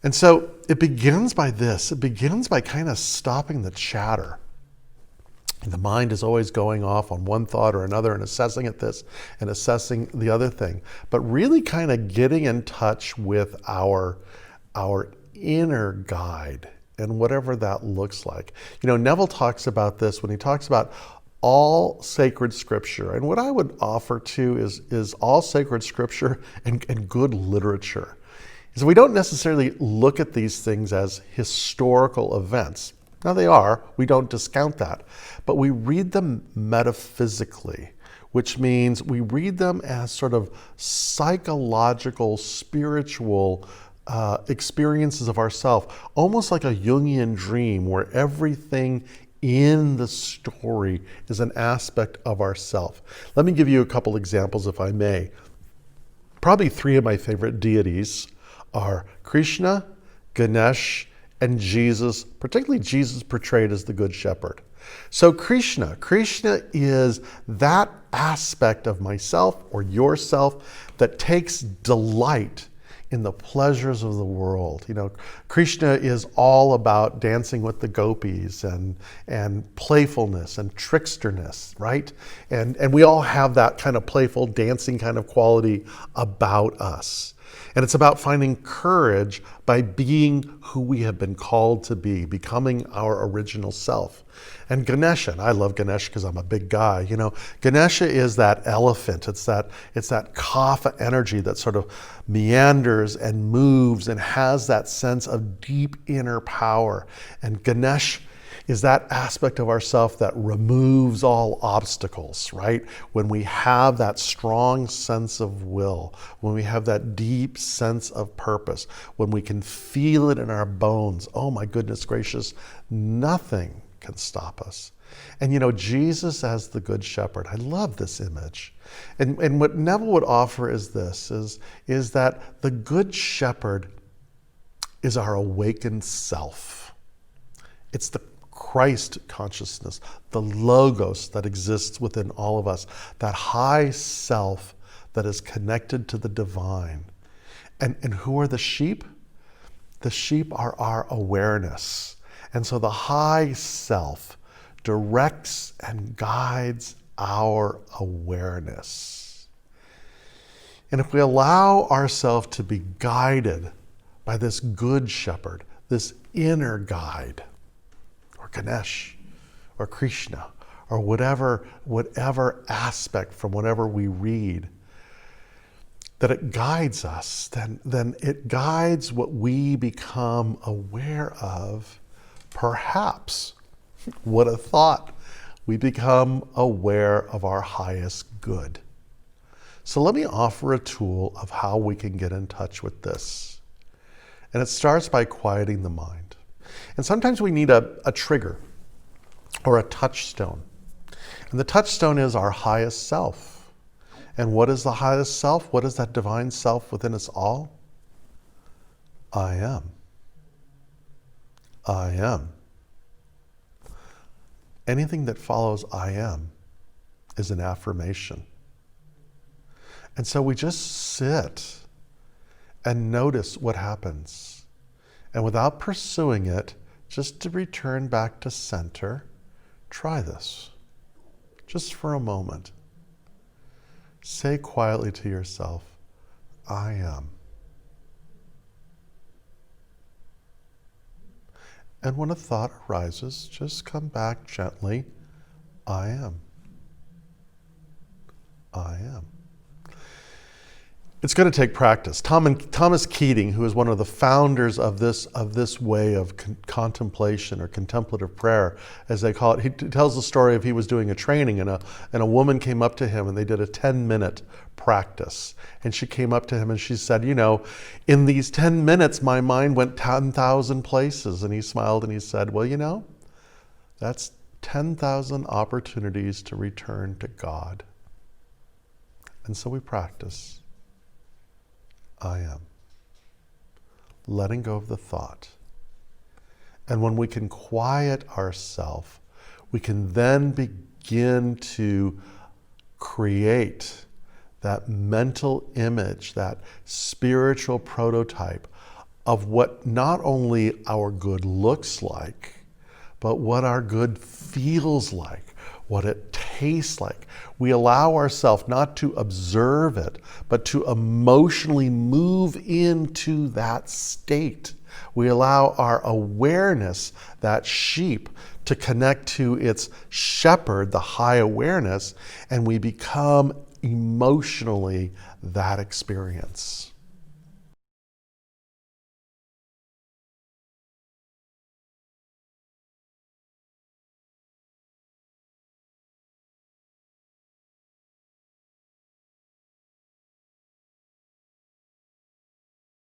And so it begins by this. It begins by kind of stopping the chatter. The mind is always going off on one thought or another and assessing at this and assessing the other thing. But really kind of getting in touch with our inner guide and whatever that looks like. You know, Neville talks about this when he talks about all sacred scripture. And what I would offer too is all sacred scripture and good literature. So we don't necessarily look at these things as historical events. Now they are, we don't discount that, but we read them metaphysically, which means we read them as sort of psychological, spiritual experiences of ourself, almost like a Jungian dream where everything in the story is an aspect of ourself. Let me give you a couple examples, if I may. Probably three of my favorite deities are Krishna, Ganesh, and Jesus, particularly Jesus portrayed as the Good Shepherd. So Krishna is that aspect of myself or yourself that takes delight in the pleasures of the world. You know, Krishna is all about dancing with the gopis and playfulness and tricksterness, right? And we all have that kind of playful dancing kind of quality about us. And it's about finding courage by being who we have been called to be, becoming our original self. And Ganesha, and I love Ganesha because I'm a big guy, you know, Ganesha is that elephant. It's that kapha energy that sort of meanders and moves and has that sense of deep inner power. And Ganesh is that aspect of ourself that removes all obstacles, right? When we have that strong sense of will, when we have that deep sense of purpose, when we can feel it in our bones, oh my goodness gracious, nothing can stop us. And you know, Jesus as the Good Shepherd, I love this image. And what Neville would offer is this, is that the Good Shepherd is our awakened self. It's the Christ consciousness, the logos that exists within all of us, that high self that is connected to the divine. And who are the sheep? The sheep are our awareness. And so the high self directs and guides our awareness. And if we allow ourselves to be guided by this Good Shepherd, this inner guide, or Ganesh, or Krishna, or whatever aspect from whatever we read, that it guides us, then it guides what we become aware of. Perhaps, what a thought, we become aware of our highest good. So let me offer a tool of how we can get in touch with this. And it starts by quieting the mind. And sometimes we need a trigger or a touchstone. And the touchstone is our highest self. And what is the highest self? What is that divine self within us all? I am. I am. Anything that follows I am is an affirmation. And so we just sit and notice what happens. And without pursuing it, just to return back to center, try this. Just for a moment. Say quietly to yourself, I am. And when a thought arises, just come back gently, I am. I am. It's going to take practice. Thomas Keating, who is one of the founders of this way of contemplation or contemplative prayer, as they call it, he tells the story of he was doing a training and a woman came up to him and they did a 10-minute practice. And she came up to him and she said, you know, in these 10 minutes, my mind went 10,000 places. And he smiled and he said, well, you know, that's 10,000 opportunities to return to God. And so we practice. I am. Letting go of the thought. And when we can quiet ourselves, we can then begin to create that mental image, that spiritual prototype of what not only our good looks like, but what our good feels like, what it tastes like. We allow ourselves not to observe it, but to emotionally move into that state. We allow our awareness, that sheep, to connect to its shepherd, the high awareness, and we become emotionally that experience.